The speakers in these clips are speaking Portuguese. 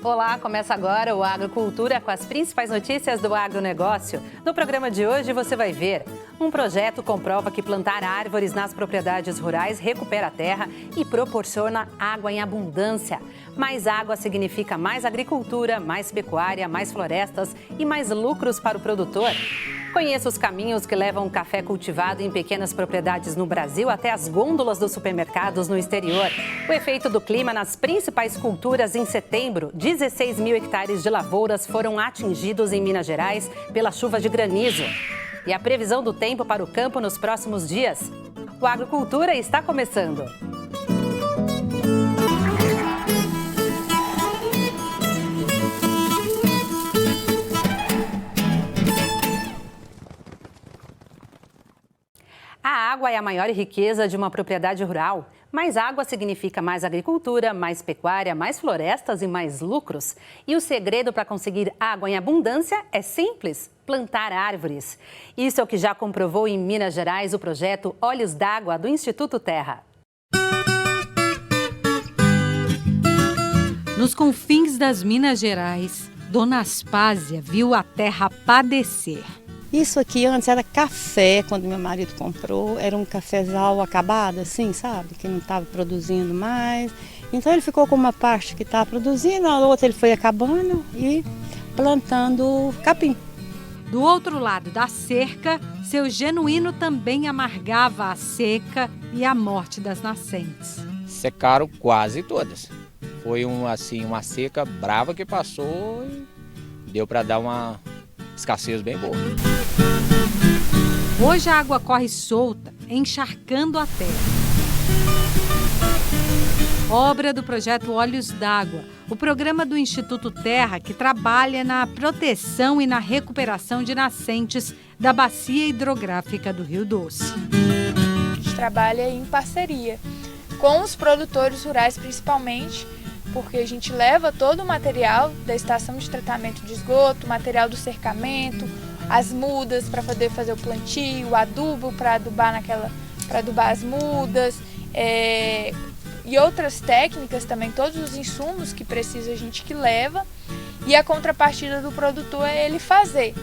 Olá, começa agora o Agrocultura com as principais notícias do agronegócio. No programa de hoje você vai ver: um projeto comprova que plantar árvores nas propriedades rurais recupera a terra e proporciona água em abundância. Mais água significa mais agricultura, mais pecuária, mais florestas e mais lucros para o produtor. Conheça os caminhos que levam o café cultivado em pequenas propriedades no Brasil até as gôndolas dos supermercados no exterior. O efeito do clima nas principais culturas em setembro. 16 mil hectares de lavouras foram atingidos em Minas Gerais pela chuva de granizo. E a previsão do tempo para o campo nos próximos dias. O Agrocultura está começando. A água é a maior riqueza de uma propriedade rural. Mais água significa mais agricultura, mais pecuária, mais florestas e mais lucros. E o segredo para conseguir água em abundância é simples: plantar árvores. Isso é o que já comprovou em Minas Gerais o projeto Olhos d'Água do Instituto Terra. Nos confins das Minas Gerais, Dona Aspásia viu a terra padecer. Isso aqui antes era café, quando meu marido comprou, era um cafezal acabado assim, sabe? Que não estava produzindo mais. Então ele ficou com uma parte que estava produzindo, a outra ele foi acabando e plantando capim. Do outro lado da cerca, seu Genuíno também amargava a seca e a morte das nascentes. Secaram quase todas. Foi uma seca brava que passou e deu para dar uma escassez bem boa. Hoje a água corre solta, encharcando a terra. Obra do projeto Olhos d'Água, o programa do Instituto Terra que trabalha na proteção e na recuperação de nascentes da bacia hidrográfica do Rio Doce. A gente trabalha em parceria com os produtores rurais principalmente, porque a gente leva todo o material da estação de tratamento de esgoto, material do cercamento, as mudas para poder fazer o plantio, o adubo para adubar as mudas, e outras técnicas também, todos os insumos que precisa a gente que leva, e a contrapartida do produtor é ele fazer.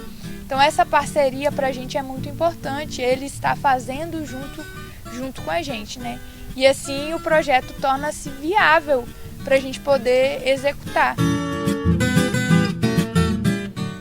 Então essa parceria para a gente é muito importante, ele está fazendo junto com a gente, né? E assim o projeto torna-se viável para a gente poder executar.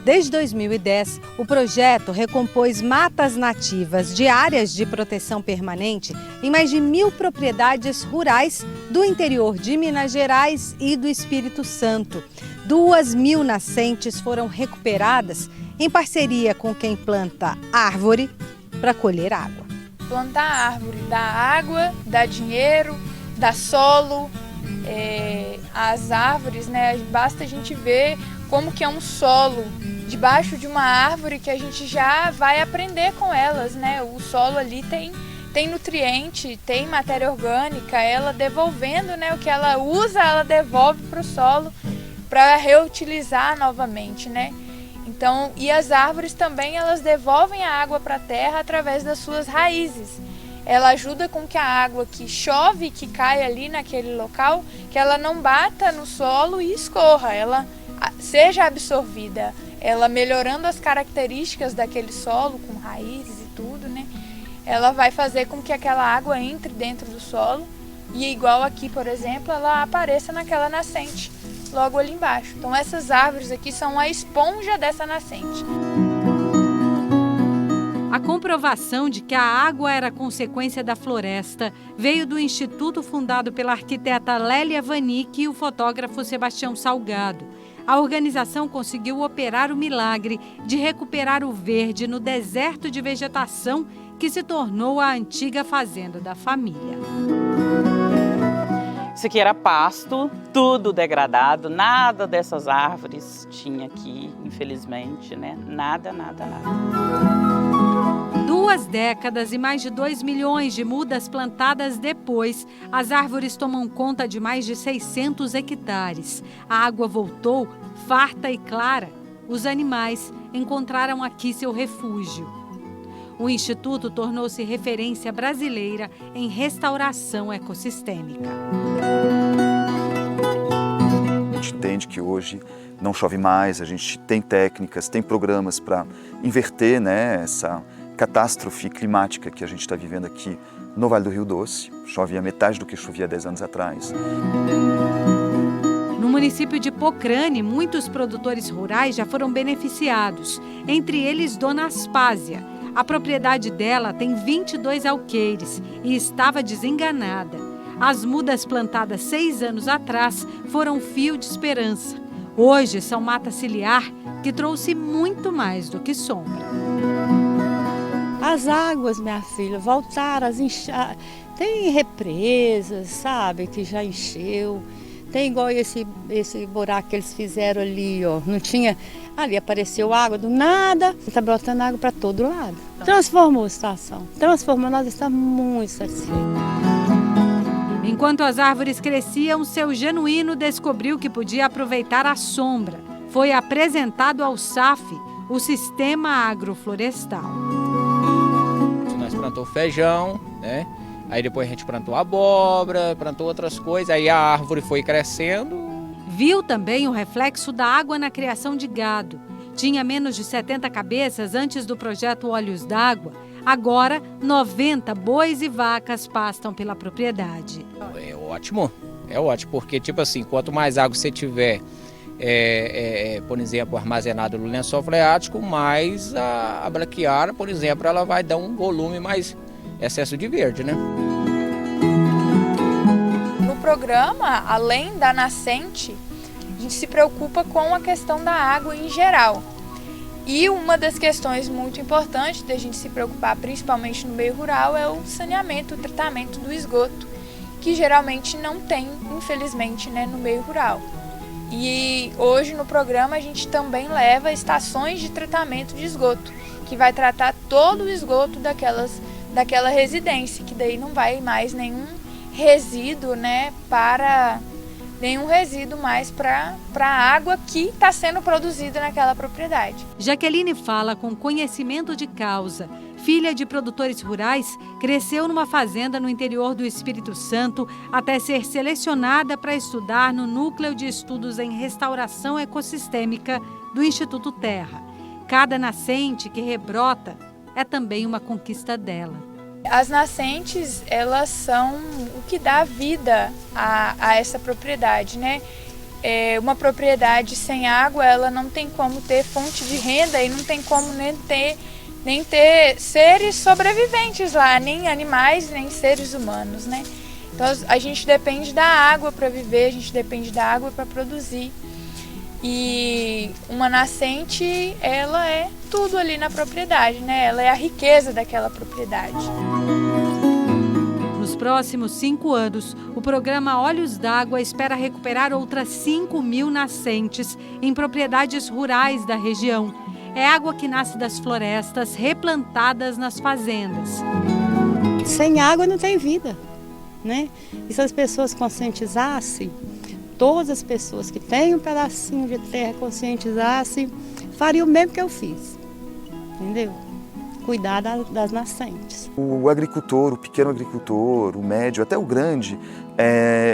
Desde 2010, o projeto recompôs matas nativas de áreas de proteção permanente em mais de 1.000 propriedades rurais do interior de Minas Gerais e do Espírito Santo. 2.000 nascentes foram recuperadas em parceria com quem planta árvore para colher água. Plantar árvore dá água, dá dinheiro, dá solo. As árvores, né, basta a gente ver como que é um solo debaixo de uma árvore que a gente já vai aprender com elas, né? O solo ali tem nutriente, tem matéria orgânica, ela devolvendo, né, o que ela usa, ela devolve para o solo para reutilizar novamente, né? Então, e as árvores também, elas devolvem a água para a terra através das suas raízes. Ela ajuda com que a água que chove, que cai ali naquele local, que ela não bata no solo e escorra, ela seja absorvida, ela melhorando as características daquele solo, com raízes e tudo, né? Ela vai fazer com que aquela água entre dentro do solo e, igual aqui, por exemplo, ela apareça naquela nascente, logo ali embaixo. Então essas árvores aqui são a esponja dessa nascente. A comprovação de que a água era consequência da floresta veio do instituto fundado pela arquiteta Lélia Vanik e o fotógrafo Sebastião Salgado. A organização conseguiu operar o milagre de recuperar o verde no deserto de vegetação que se tornou a antiga fazenda da família. Isso aqui era pasto, tudo degradado, nada dessas árvores tinha aqui, infelizmente, né? Nada. 2 décadas e mais de 2 milhões de mudas plantadas depois, as árvores tomam conta de mais de 600 hectares. A água voltou, farta e clara. Os animais encontraram aqui seu refúgio. O Instituto tornou-se referência brasileira em restauração ecossistêmica. A gente entende que hoje não chove mais, a gente tem técnicas, tem programas para inverter, né, essa catástrofe climática que a gente está vivendo aqui no Vale do Rio Doce. Chove a metade do que chovia 10 anos atrás. No município de Pocrane, muitos produtores rurais já foram beneficiados, entre eles Dona Aspásia. A propriedade dela tem 22 alqueires e estava desenganada. As mudas plantadas 6 anos atrás foram fio de esperança. Hoje são mata ciliar que trouxe muito mais do que sombra. As águas, minha filha, voltaram a encher. Tem represas, sabe, que já encheu. Tem igual esse buraco que eles fizeram ali, ó. Não tinha. Ali apareceu água do nada. Está brotando água para todo lado. Transformou a situação. Transformou, nós estamos muito satisfeitos. Enquanto as árvores cresciam, seu Genuíno descobriu que podia aproveitar a sombra. Foi apresentado ao SAF, o Sistema Agroflorestal. Nós plantou feijão, né? Aí depois a gente plantou abóbora, plantou outras coisas, aí a árvore foi crescendo. Viu também o reflexo da água na criação de gado. Tinha menos de 70 cabeças antes do projeto Olhos d'Água. Agora, 90 bois e vacas pastam pela propriedade. É ótimo, porque tipo assim, quanto mais água você tiver, por exemplo, armazenada no lençol freático, mais a braquiária, por exemplo, ela vai dar um volume mais excesso de verde, né? No programa, além da nascente, a gente se preocupa com a questão da água em geral. E uma das questões muito importantes da gente se preocupar, principalmente no meio rural, é o saneamento, o tratamento do esgoto, que geralmente não tem, infelizmente, né, no meio rural. E hoje no programa a gente também leva estações de tratamento de esgoto, que vai tratar todo o esgoto daquela residência, que daí não vai mais nenhum resíduo, né, para a água que está sendo produzida naquela propriedade. Jaqueline fala com conhecimento de causa. Filha de produtores rurais, cresceu numa fazenda no interior do Espírito Santo até ser selecionada para estudar no Núcleo de Estudos em Restauração Ecossistêmica do Instituto Terra. Cada nascente que rebrota é também uma conquista dela. As nascentes, elas são o que dá vida a essa propriedade, né? Uma propriedade sem água, ela não tem como ter fonte de renda e não tem como nem ter seres sobreviventes lá, nem animais, nem seres humanos, né? Então a gente depende da água para viver, a gente depende da água para produzir. E uma nascente, ela é tudo ali na propriedade, né? Ela é a riqueza daquela propriedade. Nos próximos 5 anos, o programa Olhos d'Água espera recuperar outras 5.000 nascentes em propriedades rurais da região. É água que nasce das florestas replantadas nas fazendas. Sem água não tem vida, né? E se as pessoas conscientizassem, todas as pessoas que têm um pedacinho de terra conscientizassem, fariam o mesmo que eu fiz, entendeu? Cuidar das nascentes. O agricultor, o pequeno agricultor, o médio, até o grande,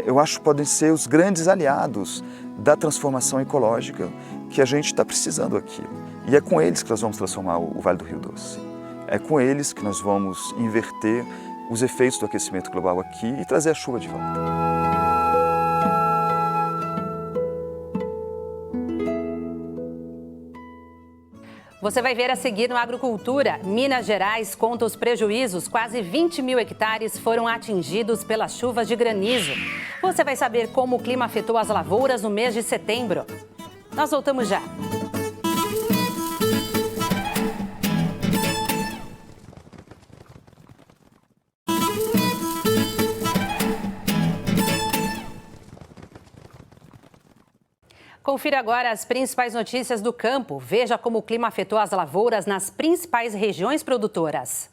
eu acho que podem ser os grandes aliados da transformação ecológica que a gente está precisando aqui. E é com eles que nós vamos transformar o Vale do Rio Doce. É com eles que nós vamos inverter os efeitos do aquecimento global aqui e trazer a chuva de volta. Você vai ver a seguir no Agricultura. Minas Gerais conta os prejuízos. Quase 20.000 hectares foram atingidos pelas chuvas de granizo. Você vai saber como o clima afetou as lavouras no mês de setembro. Nós voltamos já. Confira agora as principais notícias do campo. Veja como o clima afetou as lavouras nas principais regiões produtoras.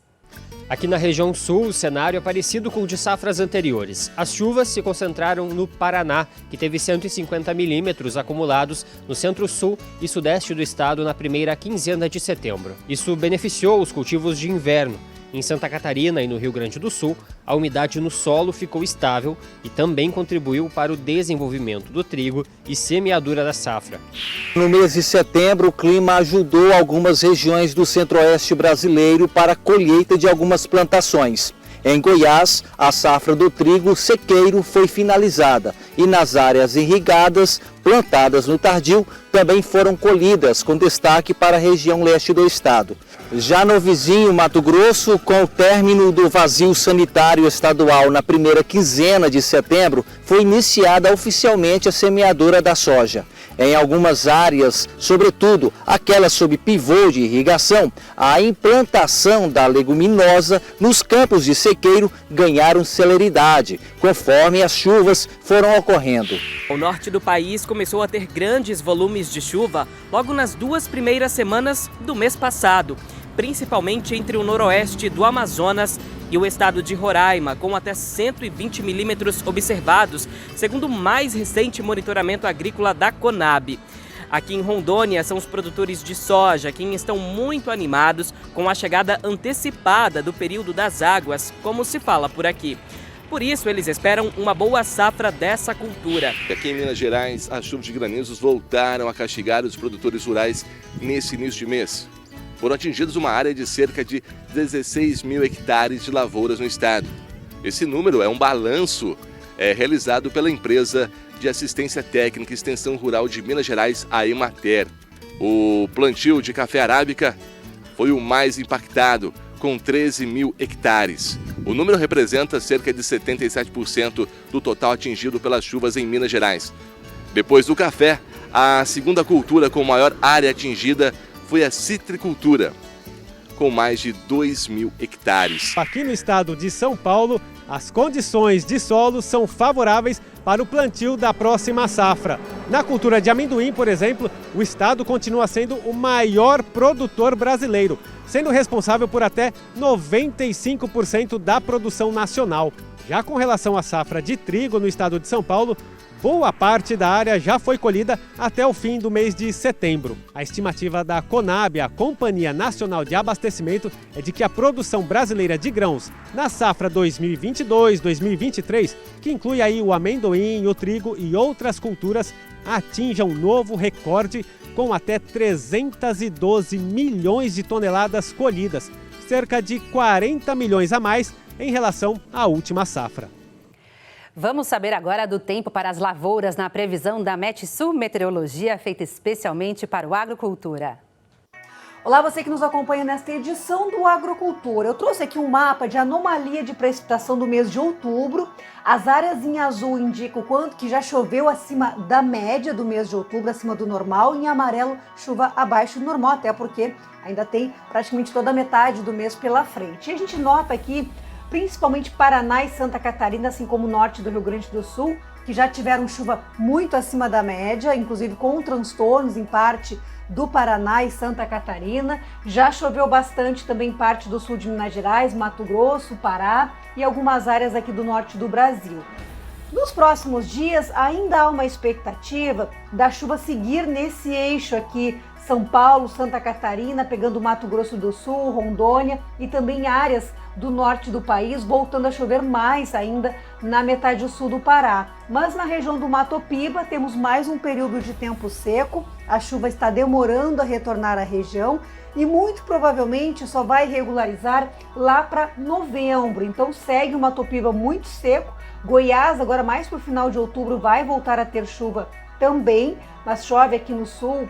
Aqui na região sul, o cenário é parecido com o de safras anteriores. As chuvas se concentraram no Paraná, que teve 150 milímetros acumulados no centro-sul e sudeste do estado na primeira quinzena de setembro. Isso beneficiou os cultivos de inverno. Em Santa Catarina e no Rio Grande do Sul, a umidade no solo ficou estável e também contribuiu para o desenvolvimento do trigo e semeadura da safra. No mês de setembro, o clima ajudou algumas regiões do centro-oeste brasileiro para a colheita de algumas plantações. Em Goiás, a safra do trigo sequeiro foi finalizada e nas áreas irrigadas, plantadas no tardio, também foram colhidas, com destaque para a região leste do estado. Já no vizinho Mato Grosso, com o término do vazio sanitário estadual na primeira quinzena de setembro, foi iniciada oficialmente a semeadura da soja. Em algumas áreas, sobretudo aquelas sob pivô de irrigação, a implantação da leguminosa nos campos de sequeiro ganharam celeridade, conforme as chuvas foram ocorrendo. O norte do país começou a ter grandes volumes de chuva logo nas 2 primeiras semanas do mês passado, principalmente entre o noroeste do Amazonas e o estado de Roraima, com até 120 milímetros observados, segundo o mais recente monitoramento agrícola da Conab. Aqui em Rondônia, são os produtores de soja quem estão muito animados com a chegada antecipada do período das águas, como se fala por aqui. Por isso, eles esperam uma boa safra dessa cultura. Aqui em Minas Gerais, as chuvas de granizos voltaram a castigar os produtores rurais nesse início de mês. Foram atingidos uma área de cerca de 16 mil hectares de lavouras no estado. Esse número é um balanço realizado pela empresa de assistência técnica e extensão rural de Minas Gerais, a Emater. O plantio de café arábica foi o mais impactado, com 13 mil hectares. O número representa cerca de 77% do total atingido pelas chuvas em Minas Gerais. Depois do café, a segunda cultura com maior área atingida foi a citricultura, com mais de 2 mil hectares. Aqui no estado de São Paulo, as condições de solo são favoráveis para o plantio da próxima safra. Na cultura de amendoim, por exemplo, o estado continua sendo o maior produtor brasileiro, sendo responsável por até 95% da produção nacional. Já com relação à safra de trigo no estado de São Paulo, boa parte da área já foi colhida até o fim do mês de setembro. A estimativa da Conab, a Companhia Nacional de Abastecimento, é de que a produção brasileira de grãos na safra 2022-2023, que inclui aí o amendoim, o trigo e outras culturas, atinja um novo recorde com até 312 milhões de toneladas colhidas, cerca de 40 milhões a mais em relação à última safra. Vamos saber agora do tempo para as lavouras na previsão da Metsul Meteorologia, feita especialmente para o Agrocultura. Olá, você que nos acompanha nesta edição do Agrocultura. Eu trouxe aqui um mapa de anomalia de precipitação do mês de outubro. As áreas em azul indicam o quanto que já choveu acima da média do mês de outubro, acima do normal. Em amarelo, chuva abaixo do normal, até porque ainda tem praticamente toda a metade do mês pela frente. E a gente nota aqui, principalmente Paraná e Santa Catarina, assim como o norte do Rio Grande do Sul, que já tiveram chuva muito acima da média, inclusive com transtornos em parte do Paraná e Santa Catarina. Já choveu bastante também em parte do sul de Minas Gerais, Mato Grosso, Pará e algumas áreas aqui do norte do Brasil. Nos próximos dias ainda há uma expectativa da chuva seguir nesse eixo aqui, São Paulo, Santa Catarina, pegando Mato Grosso do Sul, Rondônia e também áreas do norte do país, voltando a chover mais ainda na metade sul do Pará. Mas na região do Mato Piba temos mais um período de tempo seco, a chuva está demorando a retornar à região e muito provavelmente só vai regularizar lá para novembro. Então segue o Mato Piba muito seco. Goiás agora mais para o final de outubro vai voltar a ter chuva também, mas chove aqui no sul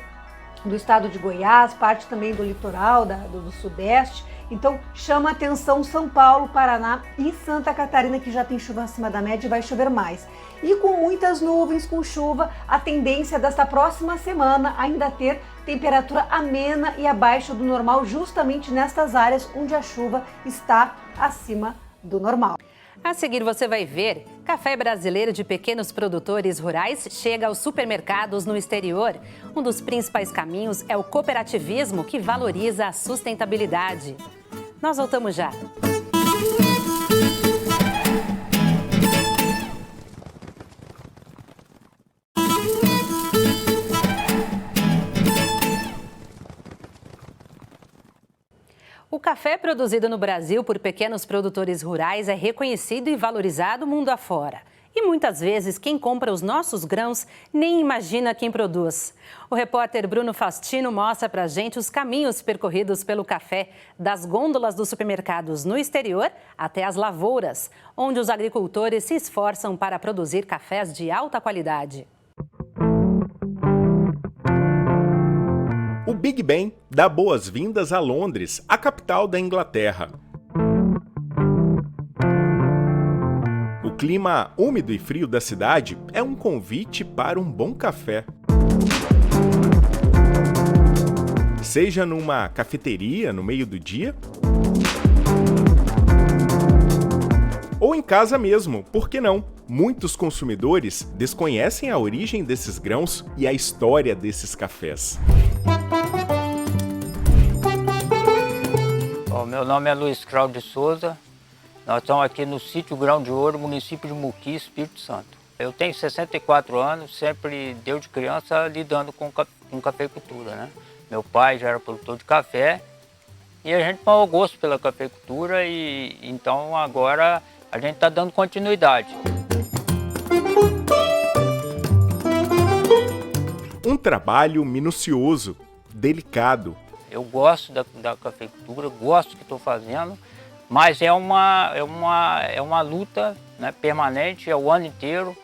do estado de Goiás, parte também do litoral do sudeste. Então chama atenção São Paulo, Paraná e Santa Catarina, que já tem chuva acima da média e vai chover mais. E com muitas nuvens, com chuva, a tendência desta próxima semana ainda ter temperatura amena e abaixo do normal, justamente nestas áreas onde a chuva está acima do normal. A seguir você vai ver, café brasileiro de pequenos produtores rurais chega aos supermercados no exterior. Um dos principais caminhos é o cooperativismo, que valoriza a sustentabilidade. Nós voltamos já. O café produzido no Brasil por pequenos produtores rurais é reconhecido e valorizado mundo afora. E muitas vezes quem compra os nossos grãos nem imagina quem produz. O repórter Bruno Faustino mostra pra gente os caminhos percorridos pelo café, das gôndolas dos supermercados no exterior até as lavouras, onde os agricultores se esforçam para produzir cafés de alta qualidade. O Big Ben dá boas-vindas a Londres, a capital da Inglaterra. O clima úmido e frio da cidade é um convite para um bom café. Seja numa cafeteria no meio do dia, ou em casa mesmo, por que não? Muitos consumidores desconhecem a origem desses grãos e a história desses cafés. Meu nome é Luiz Claudio de Souza. Nós estamos aqui no sítio Grão de Ouro, município de Muqui, Espírito Santo. Eu tenho 64 anos, sempre desde criança lidando com cafeicultura, né? Meu pai já era produtor de café e a gente tomou gosto pela cafeicultura e então agora a gente está dando continuidade. Um trabalho minucioso, delicado. Eu gosto da cafeicultura, gosto do que estou fazendo, mas é uma luta, né, permanente, é o ano inteiro.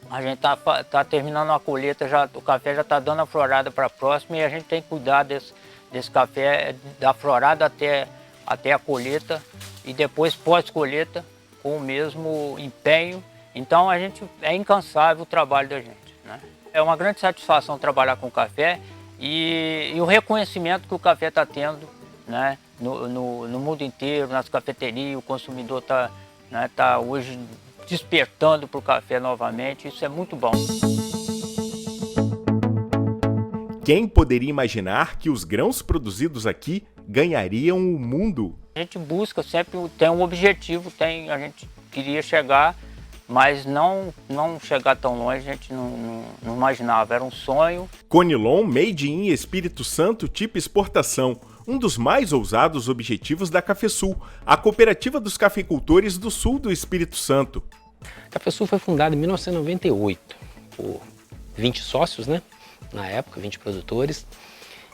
A gente tá terminando a colheita, o café já está dando a florada para a próxima e a gente tem que cuidar desse café, da florada até a colheita e depois pós-colheita com o mesmo empenho. Então é incansável o trabalho da gente, né? É uma grande satisfação trabalhar com café e o reconhecimento que o café está tendo, né, no mundo inteiro, nas cafeterias, o consumidor tá hoje despertando para o café novamente, isso é muito bom. Quem poderia imaginar que os grãos produzidos aqui ganhariam o mundo? A gente busca sempre, tem um objetivo, a gente queria chegar, mas não chegar tão longe, a gente não imaginava, era um sonho. Conilon Made in Espírito Santo tipo exportação, um dos mais ousados objetivos da Cafesul, a cooperativa dos cafeicultores do sul do Espírito Santo. A Cafesul foi fundada em 1998 por 20 sócios, né? Na época, 20 produtores.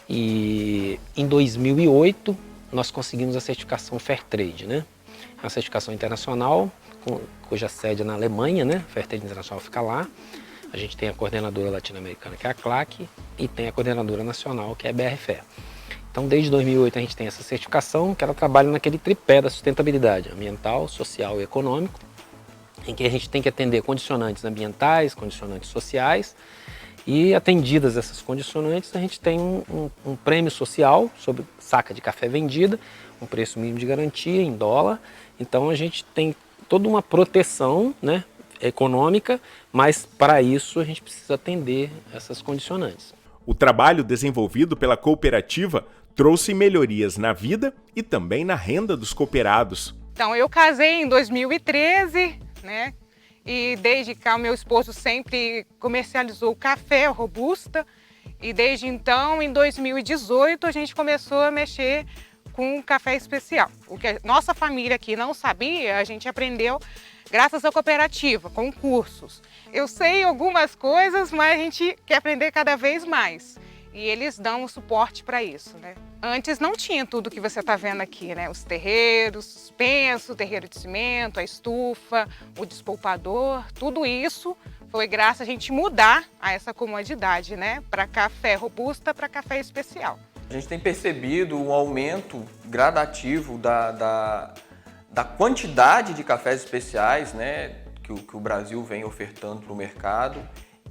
E em 2008 nós conseguimos a certificação Fairtrade, né? A certificação internacional, cuja sede é na Alemanha, né? Fairtrade Internacional fica lá. A gente tem a coordenadora latino-americana, que é a CLAC, e tem a coordenadora nacional, que é a BRFE. Então, desde 2008 a gente tem essa certificação, que ela trabalha naquele tripé da sustentabilidade ambiental, social e econômico, em que a gente tem que atender condicionantes ambientais, condicionantes sociais, e atendidas essas condicionantes, a gente tem um prêmio social sobre saca de café vendida, um preço mínimo de garantia em dólar. Então, a gente tem toda uma proteção, né, econômica, mas para isso a gente precisa atender essas condicionantes. O trabalho desenvolvido pela cooperativa trouxe melhorias na vida e também na renda dos cooperados. Então, eu casei em 2013, né? E desde cá o meu esposo sempre comercializou café, robusta. E desde então, em 2018, a gente começou a mexer com café especial. O que a nossa família aqui não sabia, a gente aprendeu graças à cooperativa, com cursos. Eu sei algumas coisas, mas a gente quer aprender cada vez mais. E eles dão o suporte para isso, né? Antes não tinha tudo que você está vendo aqui, né? Os terreiros, os pensos, o terreiro de cimento, a estufa, o despolpador, tudo isso foi graças a gente mudar a essa comodidade, né? Para café robusta, para café especial. A gente tem percebido um aumento gradativo da quantidade de cafés especiais, né? Que o Brasil vem ofertando para o mercado.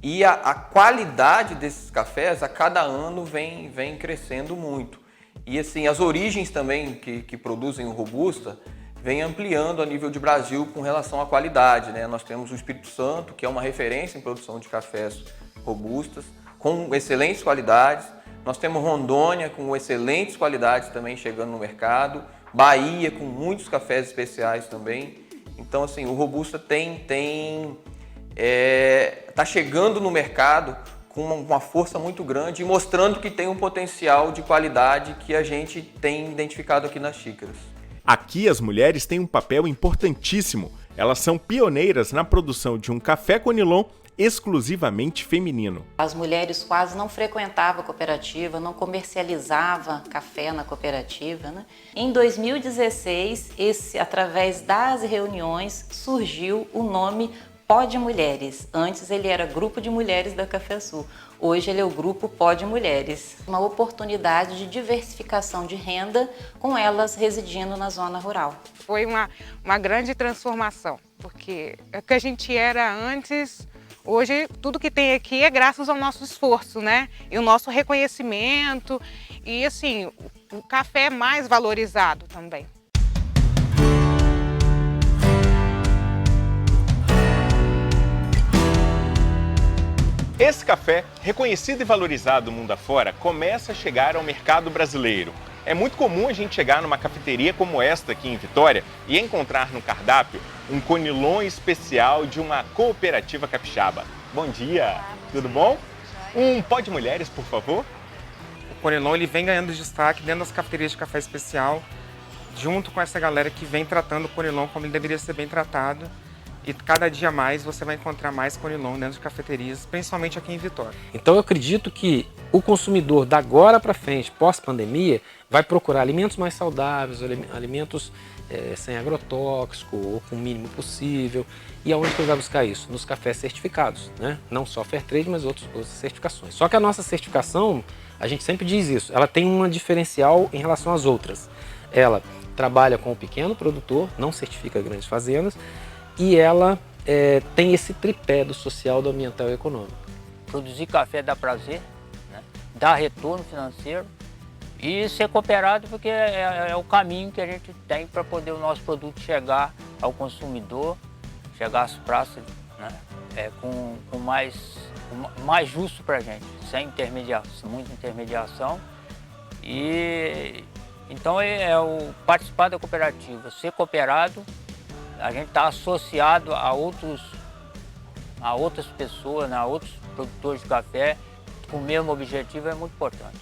E a qualidade desses cafés a cada ano vem crescendo muito. E assim, as origens também que produzem o Robusta vem ampliando a nível de Brasil com relação à qualidade, né? Nós temos o Espírito Santo, que é uma referência em produção de cafés robustas, com excelentes qualidades. Nós temos Rondônia com excelentes qualidades também chegando no mercado. Bahia com muitos cafés especiais também. Então assim, o Robusta tá chegando no mercado com uma força muito grande e mostrando que tem um potencial de qualidade que a gente tem identificado aqui nas xícaras. Aqui as mulheres têm um papel importantíssimo. Elas são pioneiras na produção de um café conilon exclusivamente feminino. As mulheres quase não frequentavam a cooperativa, não comercializavam café na cooperativa, né? Em 2016, através das reuniões, surgiu o nome Pod Mulheres. Antes ele era Grupo de Mulheres da Café-Sul. Hoje ele é o Grupo Pod Mulheres. Uma oportunidade de diversificação de renda com elas residindo na zona rural. Foi uma grande transformação, porque o que a gente era antes, hoje tudo que tem aqui é graças ao nosso esforço, né? E o nosso reconhecimento e assim, o café é mais valorizado também. Esse café, reconhecido e valorizado mundo afora, começa a chegar ao mercado brasileiro. É muito comum a gente chegar numa cafeteria como esta aqui em Vitória e encontrar no cardápio um conilon especial de uma cooperativa capixaba. Bom dia, tudo bom? Um Pod Mulheres, por favor. O conilon ele vem ganhando destaque dentro das cafeterias de café especial, junto com essa galera que vem tratando o conilon como ele deveria ser bem tratado. E cada dia mais você vai encontrar mais conilon dentro de cafeterias, principalmente aqui em Vitória. Então eu acredito que o consumidor da agora para frente, pós-pandemia, vai procurar alimentos mais saudáveis, alimentos sem agrotóxico ou com o mínimo possível. E aonde que ele vai buscar isso? Nos cafés certificados, né? Não só Fairtrade, mas outras certificações. Só que a nossa certificação, a gente sempre diz isso, ela tem uma diferencial em relação às outras. Ela trabalha com o pequeno produtor, não certifica grandes fazendas, e ela tem esse tripé do social, do ambiental e econômico. Produzir café dá prazer, né? Dá retorno financeiro e ser cooperado porque é o caminho que a gente tem para poder o nosso produto chegar ao consumidor, chegar às praças, né? Com mais justo para a gente, sem intermediação, muita intermediação. E então o participar da cooperativa, ser cooperado. A gente está associado a outras pessoas, né, a outros produtores de café com o mesmo objetivo é muito importante.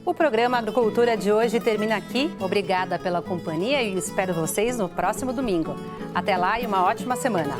O programa Agricultura de hoje termina aqui. Obrigada pela companhia e espero vocês no próximo domingo. Até lá e uma ótima semana.